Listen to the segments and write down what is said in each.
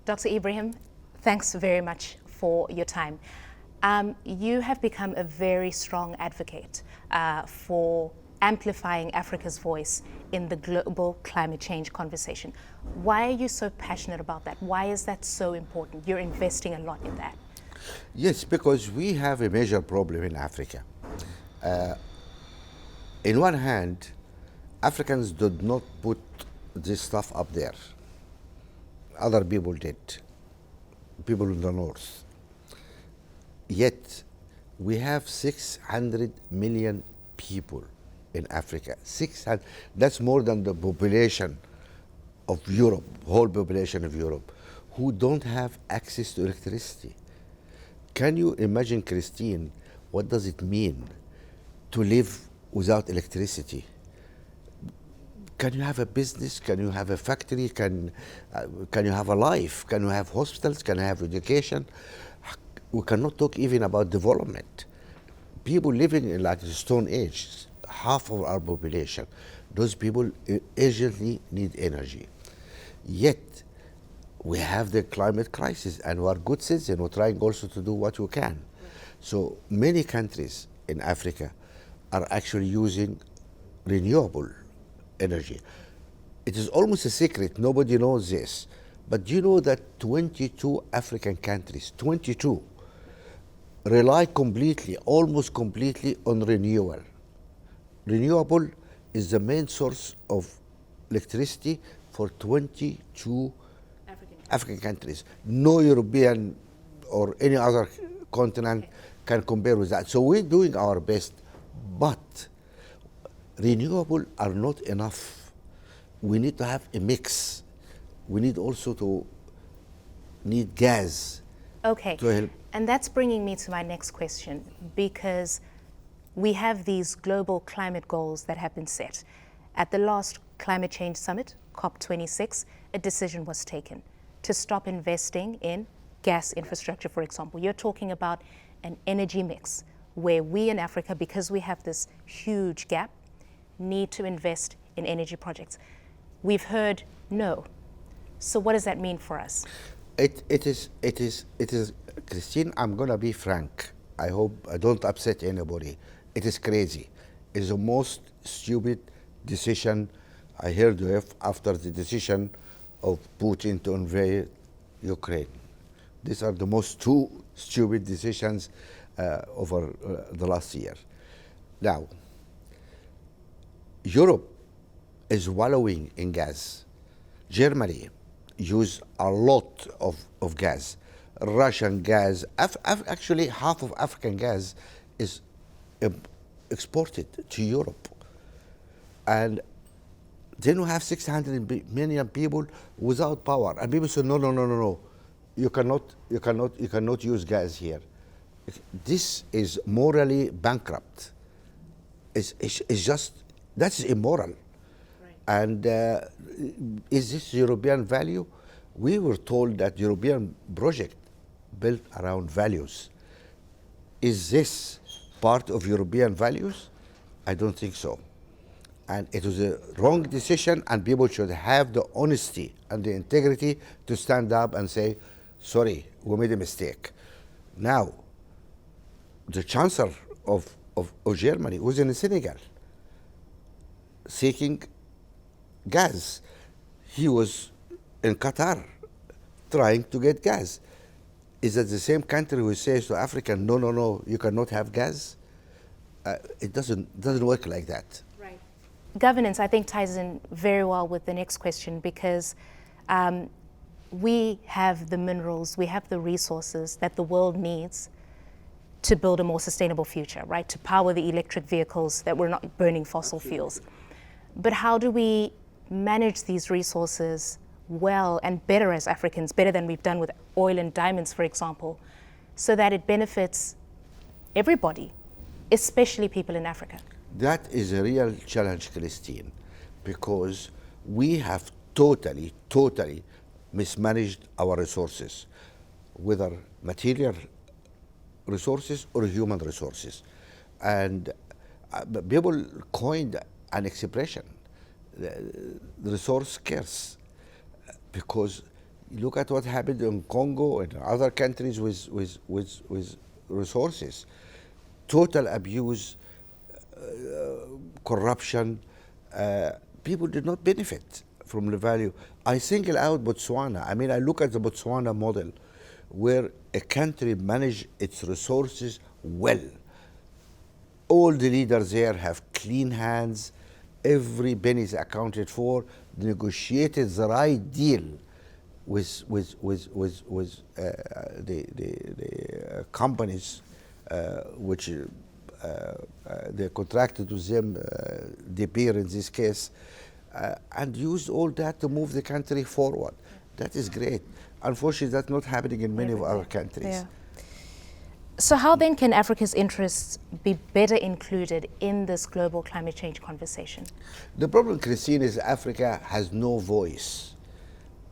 Dr. Ibrahim, thanks very much for your time. You have become a very strong advocate for amplifying Africa's voice in the global climate change conversation. Why are you so passionate about that? Why is that so important? You're investing a lot in that. Yes, because we have a major problem in Africa. In one hand, Africans did not put this stuff up there. Other people did, people in the north. Yet, we have 600 million people in Africa. 600, that's more than the population of Europe, whole population of Europe, who don't have access to electricity. Can you imagine, Christine, what does it mean to live without electricity? Can you have a business? Can you have a factory? Can you have a life? Can you have hospitals? Can you have education? We cannot talk even about development. People living in like the Stone Age, half of our population, those people urgently need energy. Yet, we have the climate crisis, and we are good citizens. We're trying also to do what we can. So many countries in Africa are actually using renewable energy. It is almost a secret. Nobody knows this. But do you know that 22 African countries, 22, rely completely, almost completely on renewable? Renewable is the main source of electricity for 22 African countries. No European or any other continent can compare with that. So we're doing our best, but renewable are not enough. We need to have a mix. We need also to need gas. Okay, to help. And that's bringing me to my next question, because we have these global climate goals that have been set. At the last Climate Change Summit, COP26, a decision was taken to stop investing in gas infrastructure, for example. You're talking about an energy mix where we in Africa, because we have this huge gap, need to invest in energy projects. We've heard no. So what does that mean for us? It is, Christine, I'm gonna be frank. I hope I don't upset anybody. It is crazy. It's the most stupid decision I heard of after the decision of Putin to invade Ukraine. These are the most two stupid decisions over the last year. Now, Europe is wallowing in gas. Germany use a lot of gas. Russian gas, actually half of African gas is exported to Europe. And then we have 600 million people without power. And people say, no. You cannot use gas here. This is morally bankrupt. It's just, that's immoral. Right. And is this European value? We were told that European project built around values. Is this part of European values? I don't think so. And it was a wrong decision, and people should have the honesty and the integrity to stand up and say, sorry, we made a mistake. Now, the Chancellor of Germany was in Senegal seeking gas. He was in Qatar trying to get gas. Is that the same country who says to Africa, no, you cannot have gas? It doesn't work like that. Right. Governance, I think, ties in very well with the next question, because we have the minerals, we have the resources that the world needs to build a more sustainable future, right? To power the electric vehicles, that we're not burning fossil fuels. But how do we manage these resources well and better as Africans, better than we've done with oil and diamonds, for example, so that it benefits everybody, especially people in Africa? That is a real challenge, Christine, because we have totally mismanaged our resources, whether material resources or human resources. And people coined an expression, the resource scarce, because You look at what happened in Congo and other countries with resources. Total abuse, corruption. People did not benefit from the value. I single out Botswana. I mean, I look at the Botswana model where a country managed its resources well. All the leaders there have clean hands. Every penny is accounted for. Negotiated the right deal with the companies which they contracted with them, De Beer in this case, and used all that to move the country forward. That is great. Unfortunately, that's not happening in many of our countries. Yeah. So how then can Africa's interests be better included in this global climate change conversation? The problem, Christine, is Africa has no voice.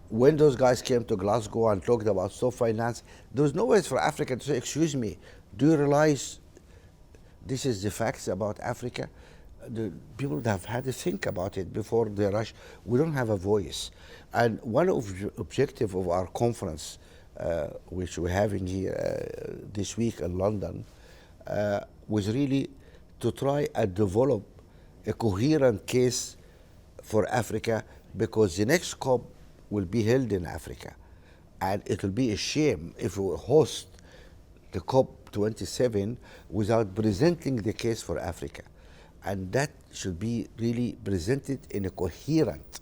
When those guys came to Glasgow and talked about soft finance, there was no voice for Africa to say, excuse me, do you realize this is the facts about Africa? The people have had to think about it before they rush. We don't have a voice. And one of the objectives of our conference, which we're having here this week in London, was really to try and develop a coherent case for Africa, because the next COP will be held in Africa. And it will be a shame if we host the COP27 without presenting the case for Africa. And that should be really presented in a coherent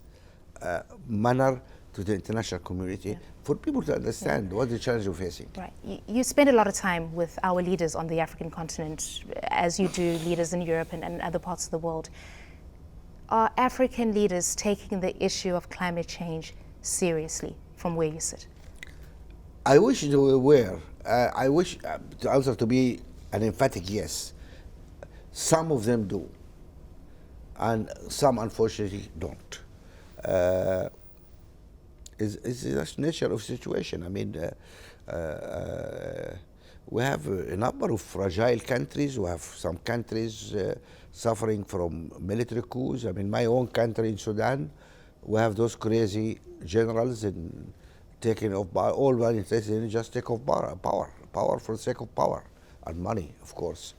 manner to the international community, for people to understand what the challenge we're facing. Right. You spend a lot of time with our leaders on the African continent, as you do leaders in Europe and other parts of the world. Are African leaders taking the issue of climate change seriously from where you sit? I wish they were aware. I wish the answer to be an emphatic yes. Some of them do, and some unfortunately don't. It's the nature of the situation. I mean, we have a number of fragile countries. We have some countries suffering from military coups. I mean, my own country in Sudan, we have those crazy generals and taking off power. All one interested in just take off power for the sake of power and money, of course.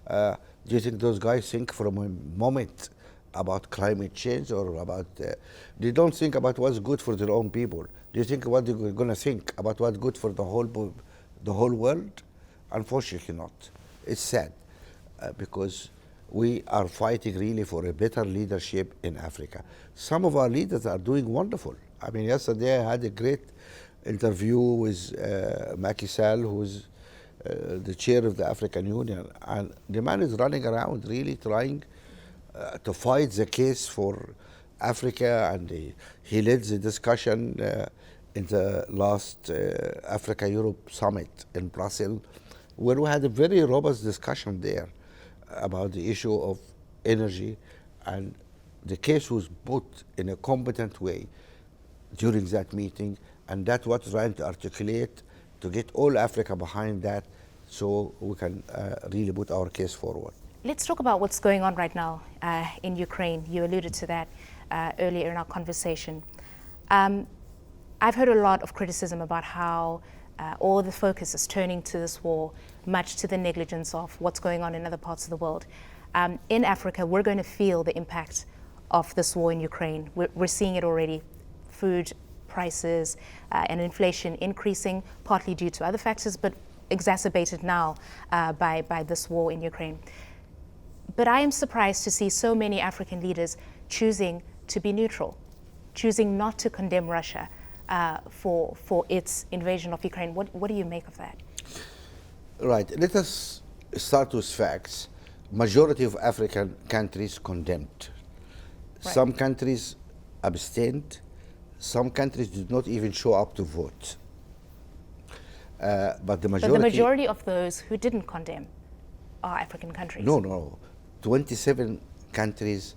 Do you think those guys think for a moment about climate change or about, they don't think about what's good for their own people? Do you think what they're going to think about what's good for the whole world? Unfortunately not. It's sad because we are fighting really for a better leadership in Africa. Some of our leaders are doing wonderful. I mean, yesterday I had a great interview with Macky Sall, who's the chair of the African Union, and the man is running around really trying to fight the case for Africa, and he led the discussion in the last Africa-Europe summit in Brussels, where we had a very robust discussion there about the issue of energy, and the case was put in a competent way during that meeting, and that's what we're trying to articulate to get all Africa behind that so we can really put our case forward. Let's talk about what's going on right now in Ukraine. You alluded to that earlier in our conversation. I've heard a lot of criticism about how all the focus is turning to this war, much to the negligence of what's going on in other parts of the world. In Africa, we're going to feel the impact of this war in Ukraine. We're seeing it already. Food prices and inflation increasing, partly due to other factors, but exacerbated now by this war in Ukraine. But I am surprised to see so many African leaders choosing to be neutral, choosing not to condemn Russia for its invasion of Ukraine. What do you make of that? Right. Let us start with facts. Majority of African countries condemned. Right. Some countries abstained. Some countries did not even show up to vote. But the majority of those who didn't condemn are African countries. No. 27 countries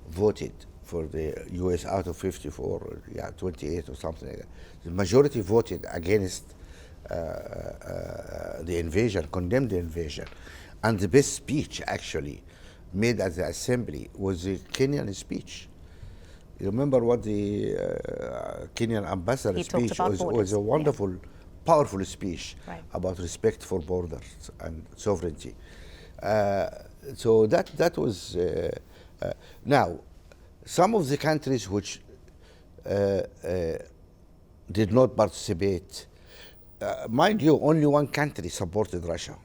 voted for the U.S. out of 54, 28 or something like that. The majority voted against the invasion, condemned the invasion. And the best speech, actually, made at the assembly was the Kenyan speech. You remember what the Kenyan ambassador He talked speech about was borders. a wonderful, powerful speech Right. about respect for borders and sovereignty. So that was now some of the countries which did not participate. Mind you, only one country supported Russia.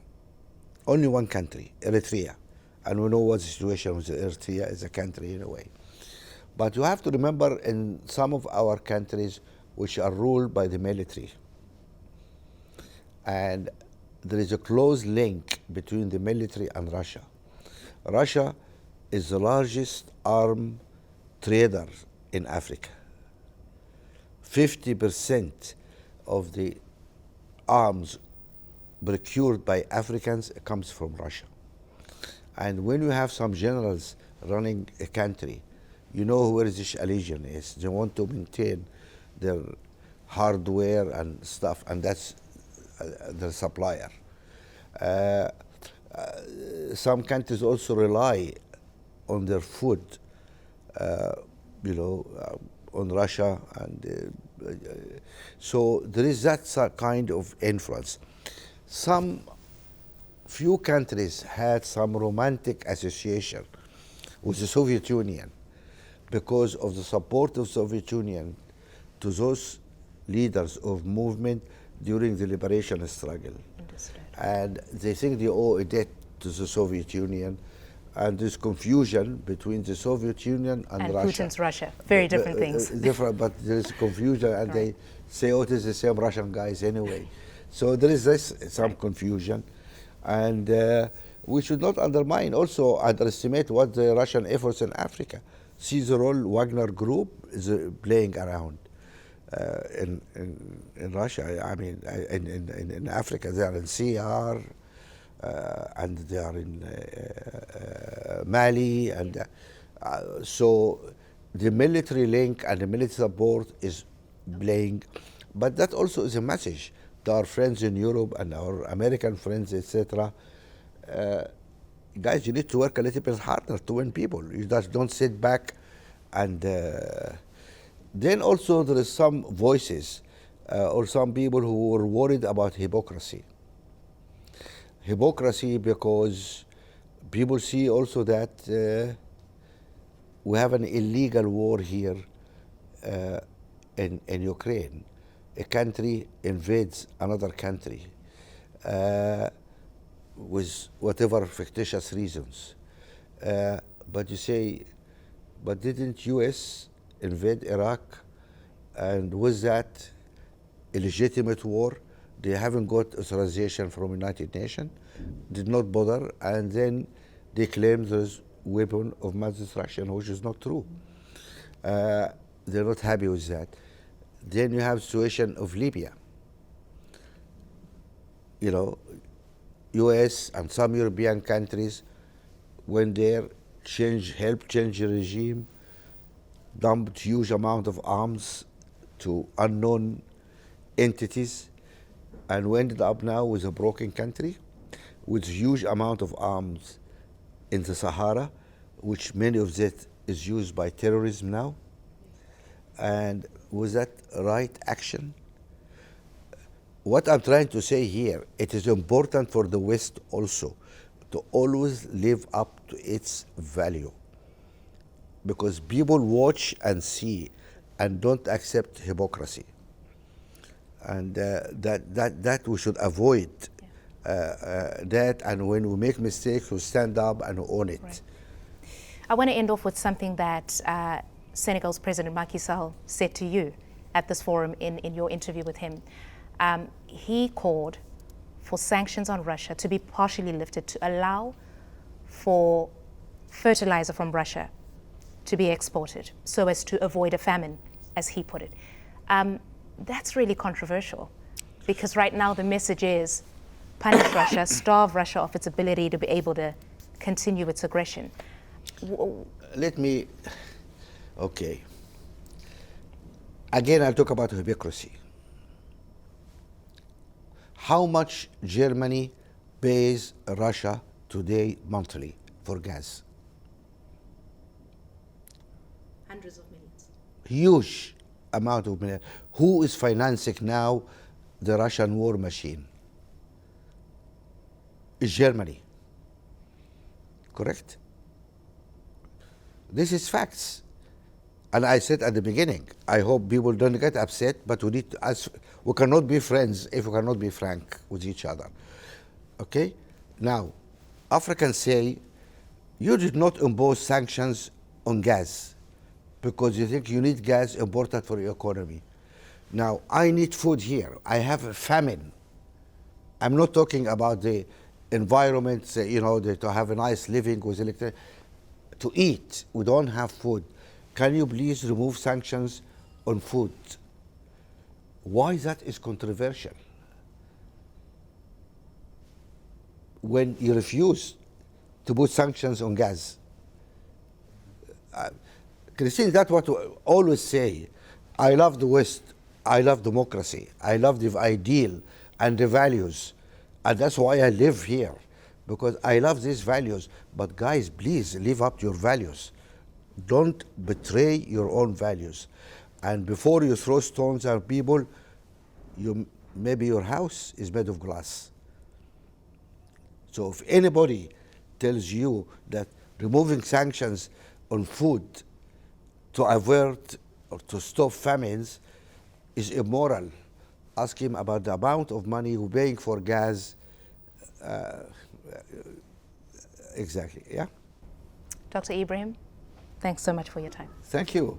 Only one country, Eritrea. And we know what the situation with Eritrea as a country in a way. But you have to remember in some of our countries which are ruled by the military, and there is a close link between the military and Russia. Russia is the largest arm trader in Africa. 50% of the arms procured by Africans comes from Russia. And when you have some generals running a country, you know where this allegiance is. They want to maintain their hardware and stuff, and that's their supplier. Some countries also rely on their food, on Russia, and so there is that kind of influence. Some few countries had some romantic association with the Soviet Union because of the support of Soviet Union to those leaders of movement during the liberation struggle. Understood. And they think they owe a debt to the Soviet Union, and there's confusion between the Soviet Union and Russia. Putin's Russia. Very different things. Different, but there is confusion, and Right. they say, oh, it is the same Russian guys anyway. So there is some confusion, and we should not underestimate what the Russian efforts in Africa. See the role Wagner Group is playing around in Russia. I mean, in Africa, they are in CR, and they are in Mali, and so the military link and the military support is playing, but that also is a message to our friends in Europe and our American friends, etc. Guys, you need to work a little bit harder to win people. You just don't sit back. And then also there is some voices or some people who were worried about hypocrisy. Hypocrisy because people see also that we have an illegal war here in Ukraine. A country invades another country with whatever fictitious reasons. But you say, but didn't US invade Iraq, and was that a legitimate war? They haven't got authorization from United Nations, did not bother, and then they claim there's weapon of mass destruction, which is not true. They're not happy with that. Then you have situation of Libya. You know, US and some European countries went there, helped change the regime, dumped huge amount of arms to unknown entities, and we ended up now with a broken country with huge amount of arms in the Sahara, which many of that is used by terrorism now. And was that right action? What I'm trying to say here, it is important for the West also to always live up to its value, because people watch and see and don't accept hypocrisy, and that we should avoid that, and when we make mistakes we stand up and own it. Right. I want to end off with something that Senegal's President Macky Sall said to you at this forum in your interview with him. He called for sanctions on Russia to be partially lifted to allow for fertilizer from Russia to be exported so as to avoid a famine, as he put it. That's really controversial, because right now the message is punish Russia, starve Russia of its ability to be able to continue its aggression. Okay. Again, I'll talk about hypocrisy. How much Germany pays Russia today monthly for gas? Hundreds of millions. huge amount of money. Who is financing now the Russian war machine? It's Germany. Correct? This is facts. And I said at the beginning, I hope people don't get upset, but we need to, we cannot be friends if we cannot be frank with each other. Okay? Now, Africans say, you did not impose sanctions on gas because you think you need gas imported for your economy. Now, I need food here. I have a famine. I'm not talking about the environment, to have a nice living with electricity. To eat, we don't have food. Can you please remove sanctions on food? Why that is controversial? When you refuse to put sanctions on gas. Christine, that's what I always say. I love the West. I love democracy. I love the ideal and the values. And that's why I live here, because I love these values. But guys, please live up to your values. Don't betray your own values. And before you throw stones at people, maybe your house is made of glass. So if anybody tells you that removing sanctions on food to avert or to stop famines is immoral, ask him about the amount of money we're paying for gas. Exactly, yeah? Dr. Ibrahim, thanks so much for your time. Thank you.